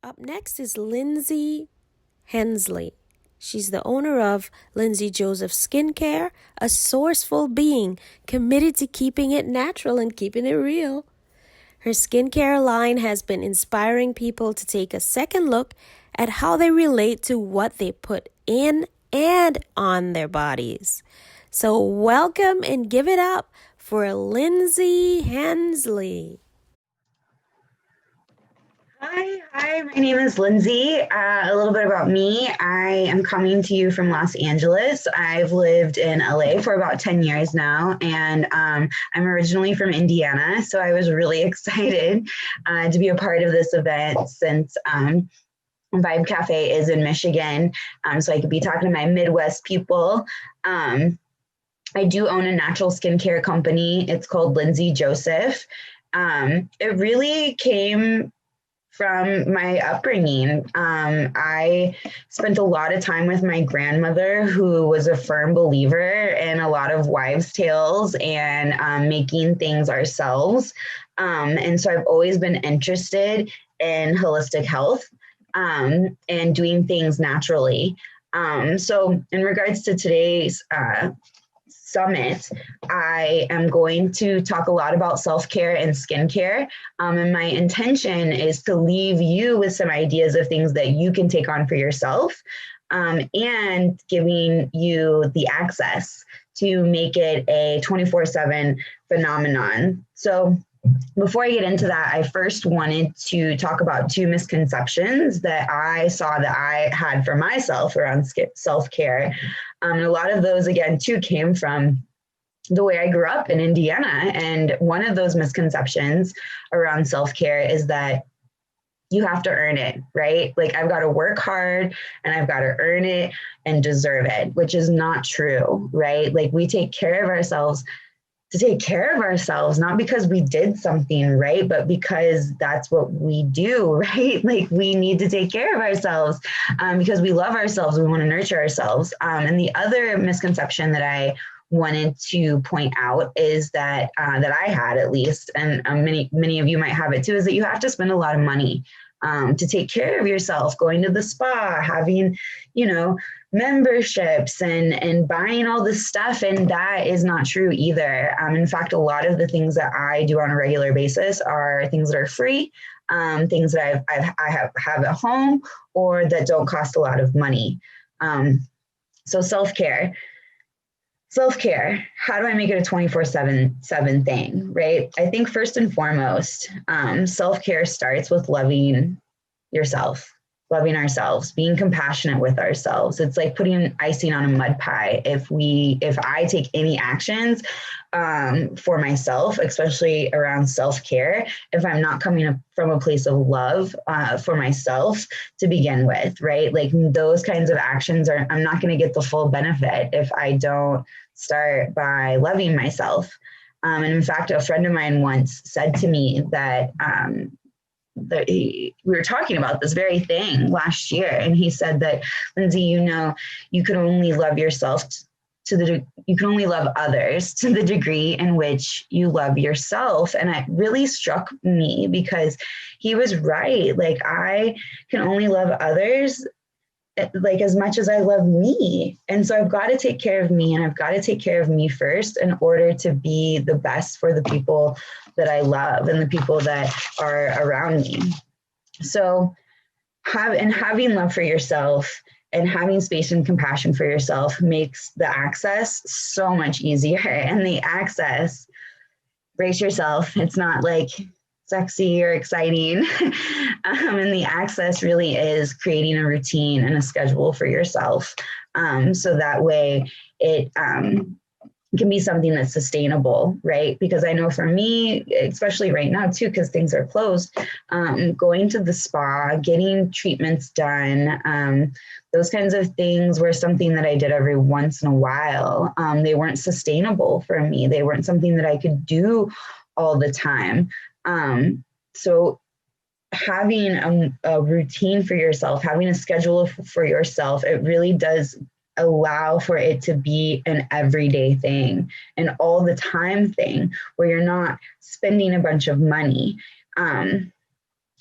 Up next is Lindsay Hensley. She's the owner of Lindsay Joseph Skincare, a sourceful being committed to keeping it natural and keeping it real. Her skincare line has been inspiring people to take a second look at how they relate to what they put in and on their bodies. So welcome and give it up for Lindsay Hensley. Hi, my name is Lindsay. A little bit about me. I am coming to you from Los Angeles. I've lived in LA for about 10 years now, and I'm originally from Indiana, so I was really excited to be a part of this event since Vibe Cafe is in Michigan, so I could be talking to my Midwest people. I do own a natural skincare company. It's called Lindsay Joseph. It really came from my upbringing. I spent a lot of time with my grandmother, who was a firm believer in a lot of wives' tales and making things ourselves. And so I've always been interested in holistic health and doing things naturally. So in regards to today's summit, I am going to talk a lot about self-care and skincare. And my intention is to leave you with some ideas of things that you can take on for yourself, and giving you the access to make it a 24/7 phenomenon. So before I get into that, I first wanted to talk about two misconceptions that I saw that I had for myself around self-care. And a lot of those, again, too, came from the way I grew up in Indiana. And one of those misconceptions around self-care is that you have to earn it, right? Like, I've got to work hard and I've got to earn it and deserve it, which is not true, right? Like, we take care of ourselves to take care of ourselves, not because we did something right, but because that's what we do, right? Like, we need to take care of ourselves because we love ourselves. We want to nurture ourselves. And the other misconception that I wanted to point out is that that I had, at least, and many of you might have it too, is that you have to spend a lot of money to take care of yourself, going to the spa, having, memberships and buying all this stuff. And that is not true either. In fact, a lot of the things that I do on a regular basis are things that are free, things that I have at home, or that don't cost a lot of money. So self-care, how do I make it a 24/7 thing, right? I think first and foremost, self-care starts with loving yourself, loving ourselves, being compassionate with ourselves. It's like putting icing on a mud pie. If I take any actions for myself, especially around self-care, if I'm not coming from a place of love for myself to begin with, right? Like, those kinds of actions I'm not going to get the full benefit if I don't start by loving myself. And in fact, a friend of mine once said to me that we were talking about this very thing last year, and he said that, Lindsay, you can only love yourself you can only love others to the degree in which you love yourself. And it really struck me because he was right. Like, I can only love others like as much as I love me. And so I've got to take care of me, and I've got to take care of me first in order to be the best for the people that I love and the people that are around me. So having love for yourself and having space and compassion for yourself makes the access so much easier. And the access, brace yourself, it's not like sexy or exciting. And the access really is creating a routine and a schedule for yourself. So that way it can be something that's sustainable, right? Because I know for me, especially right now too, because things are closed, going to the spa, getting treatments done, those kinds of things were something that I did every once in a while. They weren't sustainable for me. They weren't something that I could do all the time. So having a routine for yourself, having a schedule for yourself, it really does allow for it to be an everyday thing, an all the time thing, where you're not spending a bunch of money.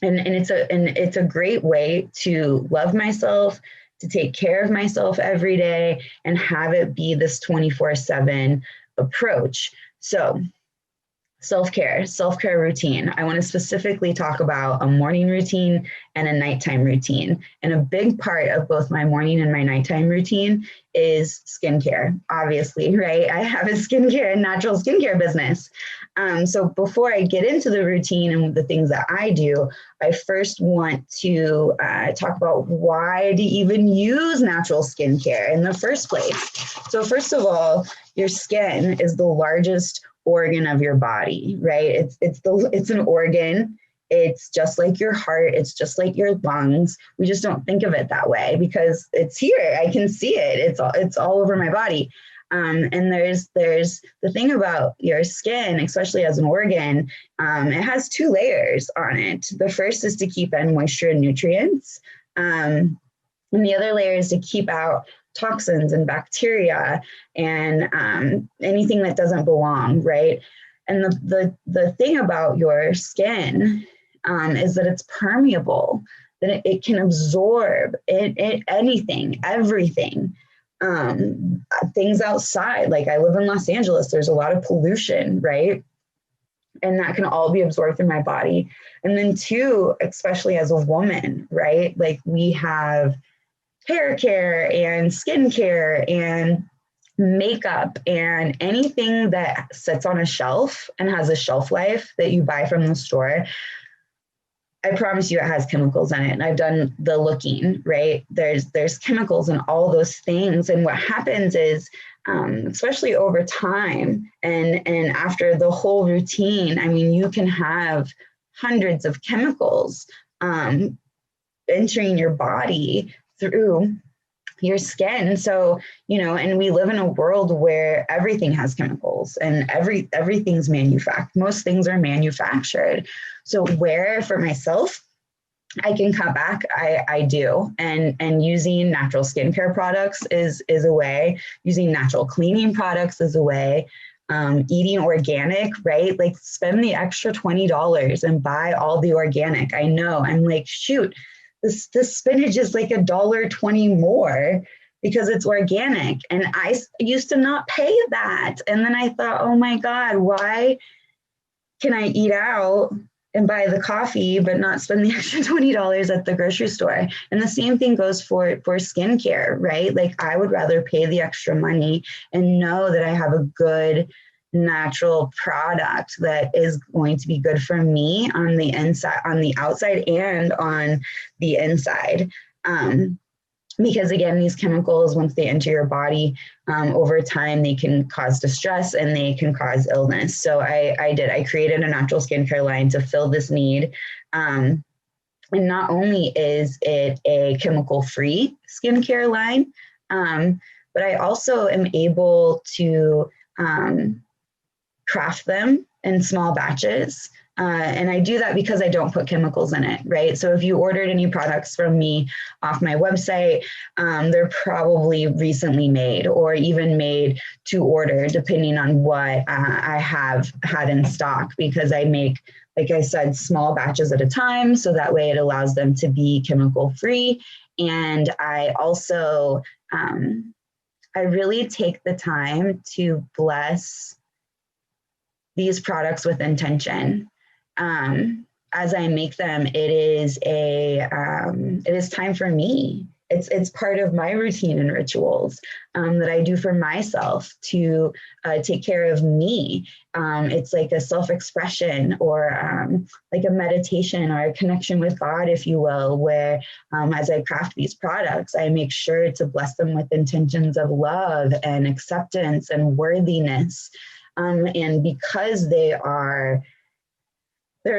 And it's a great way to love myself, to take care of myself every day, and have it be this 24/7 approach. So self-care routine. I want to specifically talk about a morning routine and a nighttime routine. And a big part of both my morning and my nighttime routine is skincare, obviously, right? I have a natural skincare business. So before I get into the routine and the things that I do, I first want to talk about why to even use natural skincare in the first place. So first of all, your skin is the largest organ of your body, right? It's an organ. It's just like your heart. It's just like your lungs. We just don't think of it that way because it's here. I can see it. It's all over my body. And there's the thing about your skin, especially as an organ, it has two layers on it. The first is to keep in moisture and nutrients. And the other layer is to keep out toxins and bacteria and anything that doesn't belong, right? And the thing about your skin is that it's permeable, that it can absorb anything, everything. Things outside, like I live in Los Angeles, there's a lot of pollution, right? And that can all be absorbed through my body. And then two, especially as a woman, right? Like we have hair care and skin care and makeup and anything that sits on a shelf and has a shelf life that you buy from the store. I promise you it has chemicals in it. And I've done the looking, right? There's chemicals in all those things. And what happens is, especially over time and after the whole routine, I mean, you can have hundreds of chemicals entering your body through your skin. So, and we live in a world where everything has chemicals and everything's manufactured. Most things are manufactured. So where for myself, I can cut back, I do. And using natural skincare products is a way. Using natural cleaning products is a way. Eating organic, right? Like spend the extra $20 and buy all the organic. I know, I'm like, shoot, this spinach is like $1.20 more because it's organic. And I used to not pay that. And then I thought, oh my God, why can I eat out and buy the coffee, but not spend the extra $20 at the grocery store? And the same thing goes for skincare, right? Like I would rather pay the extra money and know that I have a good natural product that is going to be good for me on the inside, on the outside, and on the inside. Because again, these chemicals, once they enter your body, over time, they can cause distress and they can cause illness. So I created a natural skincare line to fill this need. And not only is it a chemical-free skincare line, but I also am able to craft them in small batches. And I do that because I don't put chemicals in it, right? So if you ordered any products from me off my website, they're probably recently made or even made to order, depending on what I have had in stock, because I make, like I said, small batches at a time. So that way it allows them to be chemical free. And I also, I really take the time to bless these products with intention. As I make them, it is time for me. It's part of my routine and rituals that I do for myself to take care of me. It's like a self-expression or like a meditation or a connection with God, if you will, where as I craft these products, I make sure to bless them with intentions of love and acceptance and worthiness. And because there are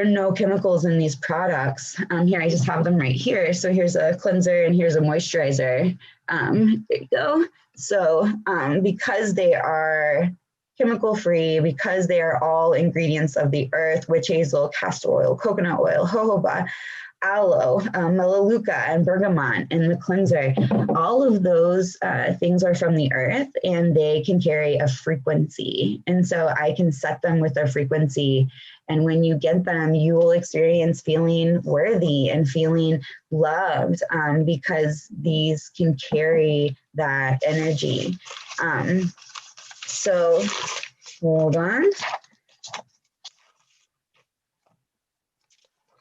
no chemicals in these products. Here, I just have them right here. So here's a cleanser and here's a moisturizer. There you go. So because they are chemical free, because they are all ingredients of the earth, witch hazel, castor oil, coconut oil, jojoba, aloe, melaleuca, and bergamot in the cleanser. All of those things are from the earth and they can carry a frequency. And so I can set them with a frequency. And when you get them, you will experience feeling worthy and feeling loved because these can carry that energy. So hold on.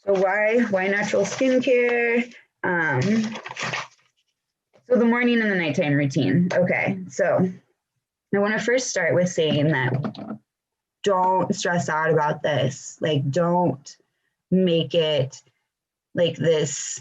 So why natural skincare? So the morning and the nighttime routine. Okay, so I want to first start with saying that don't stress out about this. Like, don't make it like this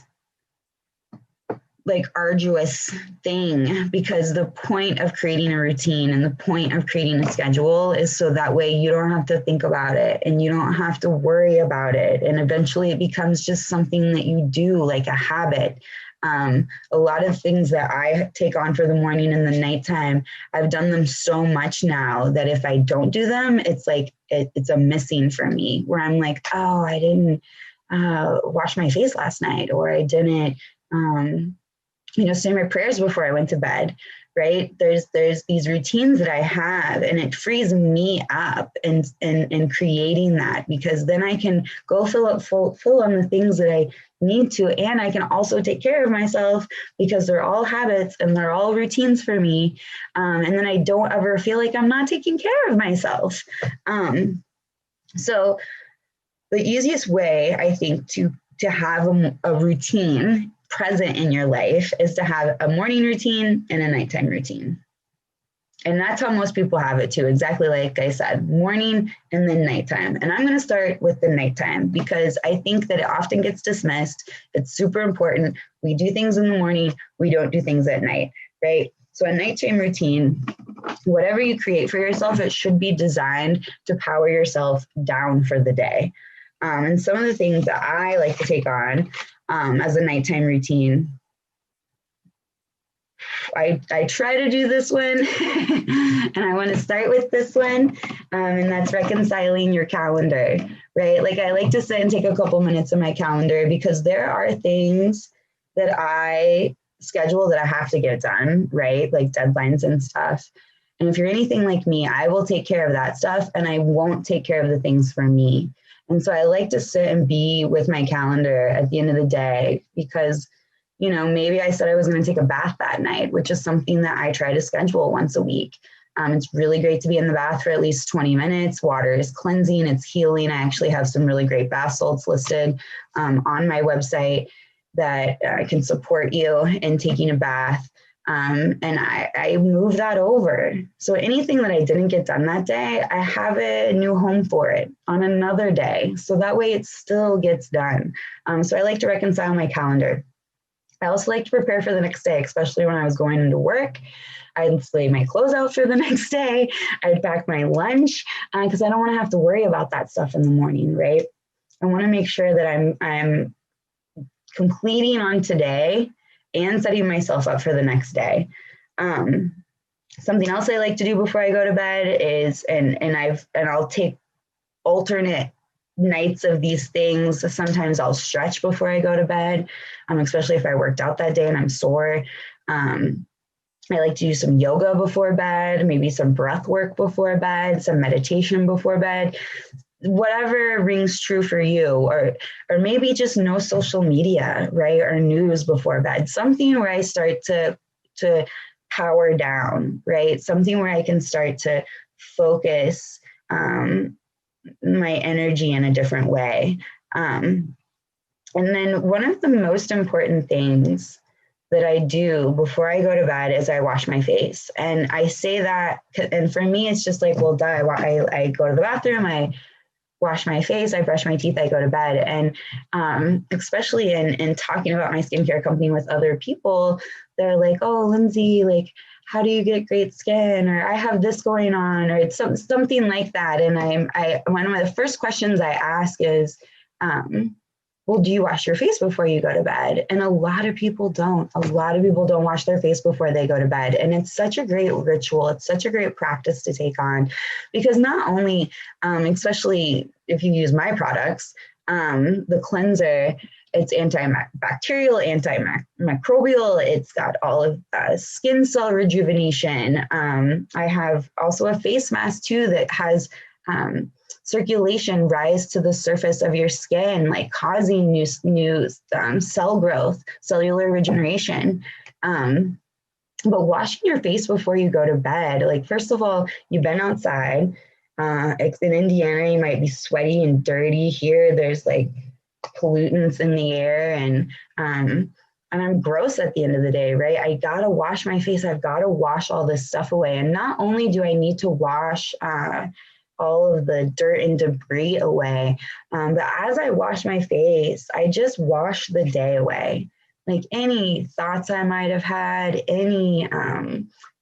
like arduous thing, because the point of creating a routine and the point of creating a schedule is so that way you don't have to think about it and you don't have to worry about it. And eventually it becomes just something that you do, like a habit. A lot of things that I take on for the morning and the nighttime, I've done them so much now that if I don't do them, it's like it's a missing for me, where I'm like, oh, I didn't wash my face last night, or I didn't say my prayers before I went to bed, right? There's these routines that I have, and it frees me up in creating that, because then I can go fill on the things that I need to, and I can also take care of myself because they're all habits and they're all routines for me. And then I don't ever feel like I'm not taking care of myself. So the easiest way, I think, to have a routine present in your life is to have a morning routine and a nighttime routine. And that's how most people have it too. Exactly like I said, morning and then nighttime. And I'm going to start with the nighttime because I think that it often gets dismissed. It's super important. We do things in the morning. We don't do things at night, right? So a nighttime routine, whatever you create for yourself, it should be designed to power yourself down for the day. And some of the things that I like to take on as a nighttime routine, I try to do this one, and I want to start with this one, and that's reconciling your calendar, right? Like, I like to sit and take a couple minutes in my calendar because there are things that I schedule that I have to get done, right? Like deadlines and stuff. And if you're anything like me, I will take care of that stuff and I won't take care of the things for me. And so I like to sit and be with my calendar at the end of the day because, maybe I said I was going to take a bath that night, which is something that I try to schedule once a week. It's really great to be in the bath for at least 20 minutes. Water is cleansing, it's healing. I actually have some really great bath salts listed on my website that can support you in taking a bath. And I move that over. So anything that I didn't get done that day, I have a new home for it on another day. So that way it still gets done. So I like to reconcile my calendar. I also like to prepare for the next day, especially when I was going into work. I'd lay my clothes out for the next day. I'd pack my lunch because I don't want to have to worry about that stuff in the morning, right? I want to make sure that I'm completing on today and setting myself up for the next day. Something else I like to do before I go to bed is, and I'll take alternate nights of these things. Sometimes I'll stretch before I go to bed, especially if I worked out that day and I'm sore. I like to do some yoga before bed, maybe some breath work before bed, some meditation before bed, whatever rings true for you, or maybe just no social media, right? Or news before bed, something where I start to power down, right? Something where I can start to focus my energy in a different way. And then one of the most important things that I do before I go to bed is I wash my face. And I say that, and for me, it's just like, well, duh, I go to the bathroom, I wash my face, I brush my teeth, I go to bed. And especially in talking about my skincare company with other people, they're like, oh, Lindsay, like, how do you get great skin? Or I have this going on, or it's something like that. And one of the first questions I ask is, well, do you wash your face before you go to bed? And a lot of people don't. A lot of people don't wash their face before they go to bed. And it's such a great ritual. It's such a great practice to take on, because not only, especially if you use my products, the cleanser, it's antibacterial, antimicrobial. It's got all of skin cell rejuvenation. I have also a face mask too that has circulation rise to the surface of your skin, like causing new cell growth, cellular regeneration. But washing your face before you go to bed, like first of all, you've been outside. In Indiana, you might be sweaty and dirty. Here, there's like pollutants in the air, and I'm gross at the end of the day, right? I gotta wash my face. I've got to wash all this stuff away. And not only do I need to wash all of the dirt and debris away, but as I wash my face, I just wash the day away. Like any thoughts I might have had, any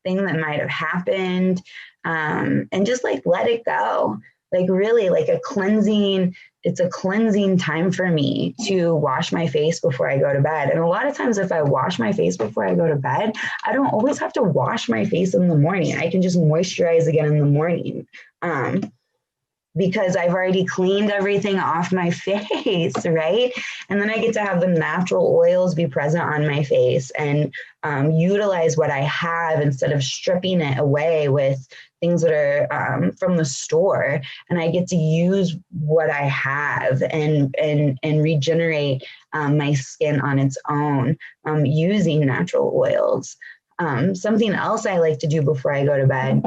thing that might have happened, and just like let it go. Like really like it's a cleansing time for me to wash my face before I go to bed. And a lot of times if I wash my face before I go to bed, I don't always have to wash my face in the morning. I can just moisturize again in the morning. Because I've already cleaned everything off my face, right? And then I get to have the natural oils be present on my face and utilize what I have instead of stripping it away with things that are from the store. And I get to use what I have and regenerate my skin on its own using natural oils. Something else I like to do before I go to bed,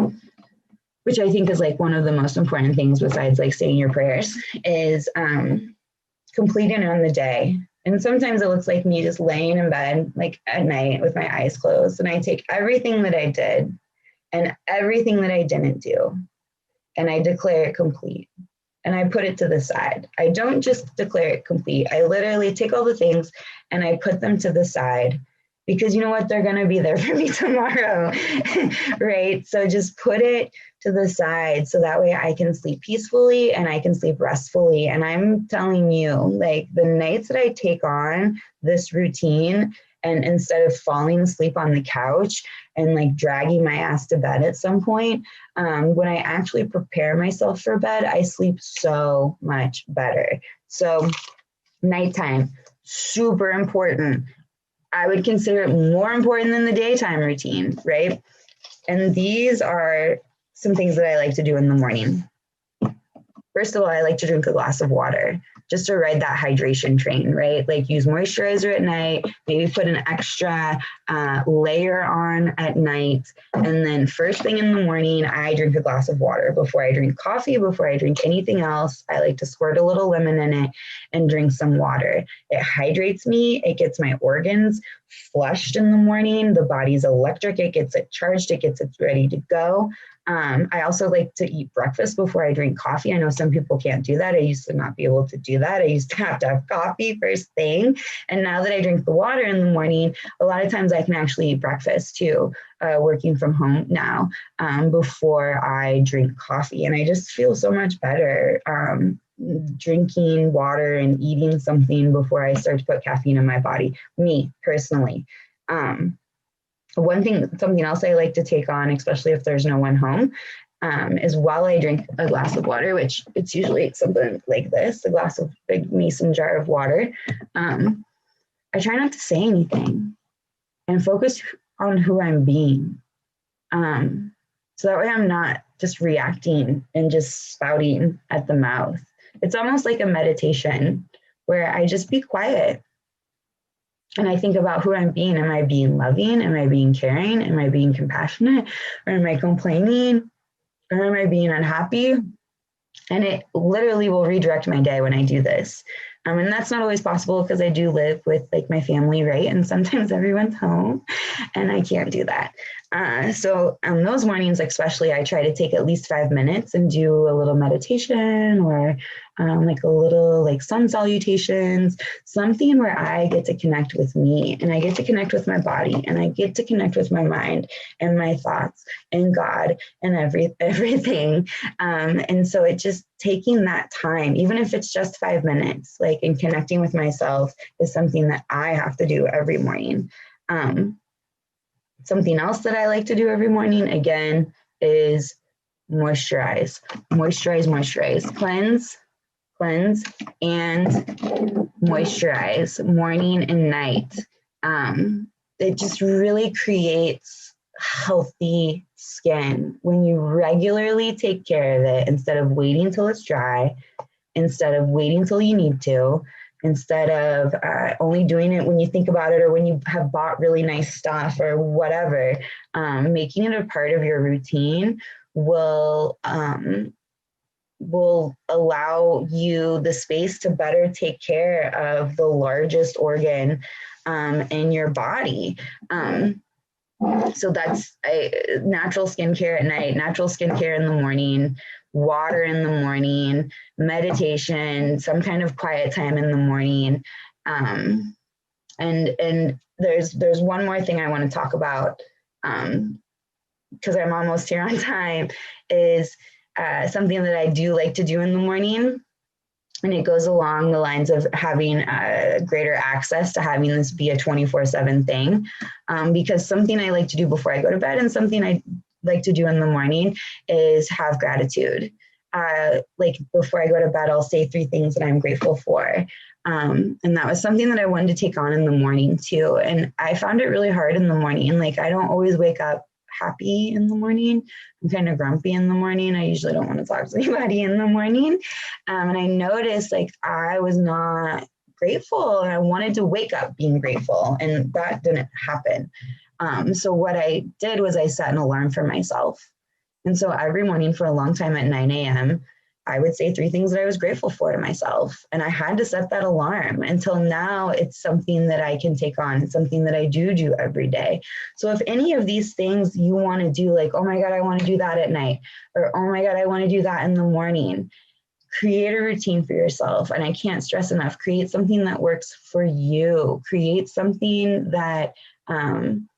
which I think is like one of the most important things besides like saying your prayers, is completing on the day. And sometimes it looks like me just laying in bed like at night with my eyes closed, and I take everything that I did and everything that I didn't do, and I declare it complete. And I put it to the side. I don't just declare it complete. I literally take all the things and I put them to the side, because you know what? They're going to be there for me tomorrow, right? So just put it to the side so that way I can sleep peacefully and I can sleep restfully. And I'm telling you, like the nights that I take on this routine, and instead of falling asleep on the couch and like dragging my ass to bed at some point, when I actually prepare myself for bed, I sleep so much better. So nighttime, super important. I would consider it more important than the daytime routine, right? And these are some things that I like to do in the morning. First of all, I like to drink a glass of water just to ride that hydration train, right? Like use moisturizer at night, maybe put an extra layer on at night. And then first thing in the morning, I drink a glass of water before I drink coffee, before I drink anything else. I like to squirt a little lemon in it and drink some water. It hydrates me. It gets my organs flushed in the morning. The body's electric. It gets it charged. It gets it ready to go. I also like to eat breakfast before I drink coffee. I know some people can't do that. I used to not be able to do that. I used to have coffee first thing. And now that I drink the water in the morning, a lot of times I can actually eat breakfast too, working from home now, before I drink coffee. And I just feel so much better drinking water and eating something before I start to put caffeine in my body, me personally. Something else I like to take on, especially if there's no one home, is while I drink a glass of water, which it's usually something like this, a glass of big mason jar of water. I try not to say anything and focus on who I'm being. So that way I'm not just reacting and just spouting at the mouth. It's almost like a meditation where I just be quiet. And I think about who I'm being. Am I being loving? Am I being caring? Am I being compassionate? Or am I complaining? Or am I being unhappy? And it literally will redirect my day when I do this. And that's not always possible because I do live with like my family, right? And sometimes everyone's home and I can't do that. So on those mornings, especially, I try to take at least 5 minutes and do a little meditation or like a little like sun salutations, something where I get to connect with me and I get to connect with my body and I get to connect with my mind and my thoughts and God and everything. And so it just taking that time, even if it's just 5 minutes, like in connecting with myself is something that I have to do every morning. Something else that I like to do every morning, again, is moisturize. Cleanse, cleanse, and moisturize morning and night. It just really creates healthy skin when you regularly take care of it instead of waiting till it's dry, instead of waiting till you need to, instead of only doing it when you think about it or when you have bought really nice stuff or whatever. Making it a part of your routine will allow you the space to better take care of the largest organ in your body. So that's natural skincare at night, natural skincare in the morning, water in the morning, meditation, some kind of quiet time in the morning. And there's one more thing I want to talk about, because I'm almost here on time, is something that I do like to do in the morning. And it goes along the lines of having greater access to having this be a 24/7 thing. Because something I like to do before I go to bed and something I like to do in the morning is have gratitude. Like before I go to bed, I'll say 3 things that I'm grateful for. And that was something that I wanted to take on in the morning too. And I found it really hard in the morning. Like I don't always wake up happy in the morning. I'm kind of grumpy in the morning. I usually don't want to talk to anybody in the morning. And I noticed like I was not grateful and I wanted to wake up being grateful, and that didn't happen. So what I did was I set an alarm for myself. And so every morning for a long time at 9 a.m., I would say 3 things that I was grateful for to myself. And I had to set that alarm. Until now, it's something that I can take on. It's something that I do every day. So if any of these things you want to do, like, oh my God, I want to do that at night, or oh my God, I want to do that in the morning, create a routine for yourself. And I can't stress enough, create something that works for you. Create something that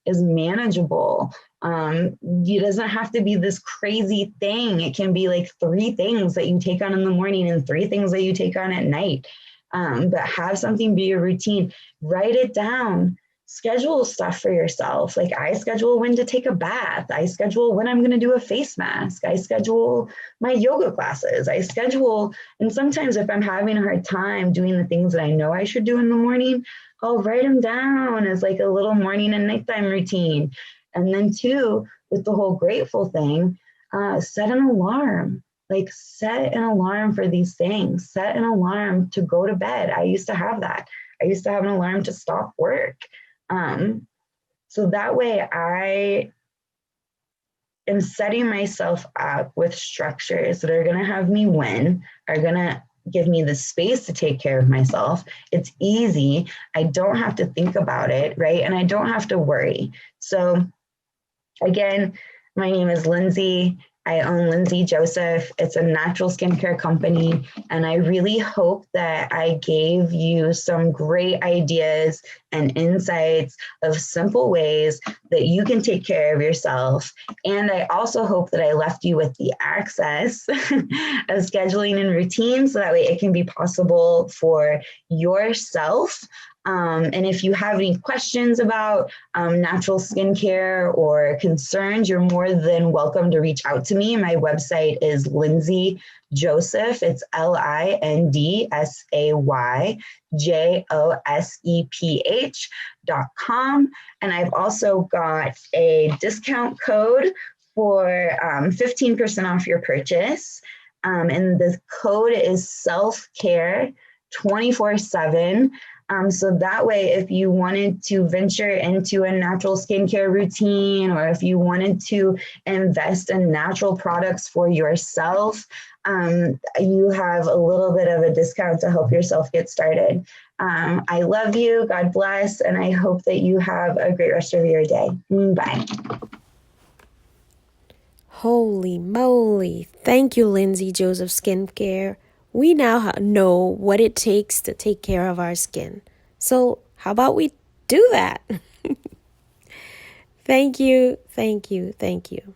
is manageable. It doesn't have to be this crazy thing. It can be like 3 things that you take on in the morning and 3 things that you take on at night. But have something be a routine. Write it down. Schedule stuff for yourself. Like I schedule when to take a bath. I schedule when I'm going to do a face mask. I schedule my yoga classes. I schedule, and sometimes if I'm having a hard time doing the things that I know I should do in the morning, I'll write them down as like a little morning and nighttime routine. And then 2, with the whole grateful thing, set an alarm. Like set an alarm for these things. Set an alarm to go to bed. I used to have that. I used to have an alarm to stop work. So that way I am setting myself up with structures that are going to have me win, are going to give me the space to take care of myself. It's easy. I don't have to think about it, right? And I don't have to worry. So again, my name is Lindsay. I own Lindsay Joseph. It's a natural skincare company. And I really hope that I gave you some great ideas and insights of simple ways that you can take care of yourself. And I also hope that I left you with the access of scheduling and routine so that way it can be possible for yourself. And if you have any questions about natural skincare or concerns, you're more than welcome to reach out to me. My website is Lindsay Joseph. It's LindsayJoseph.com. And I've also got a discount code for 15% off your purchase. And the code is self-care 24/7. So that way, if you wanted to venture into a natural skincare routine, or if you wanted to invest in natural products for yourself, you have a little bit of a discount to help yourself get started. I love you. God bless. And I hope that you have a great rest of your day. Bye. Holy moly. Thank you, Lindsay Joseph Skincare. We now know what it takes to take care of our skin. So how about we do that? Thank you, thank you, thank you.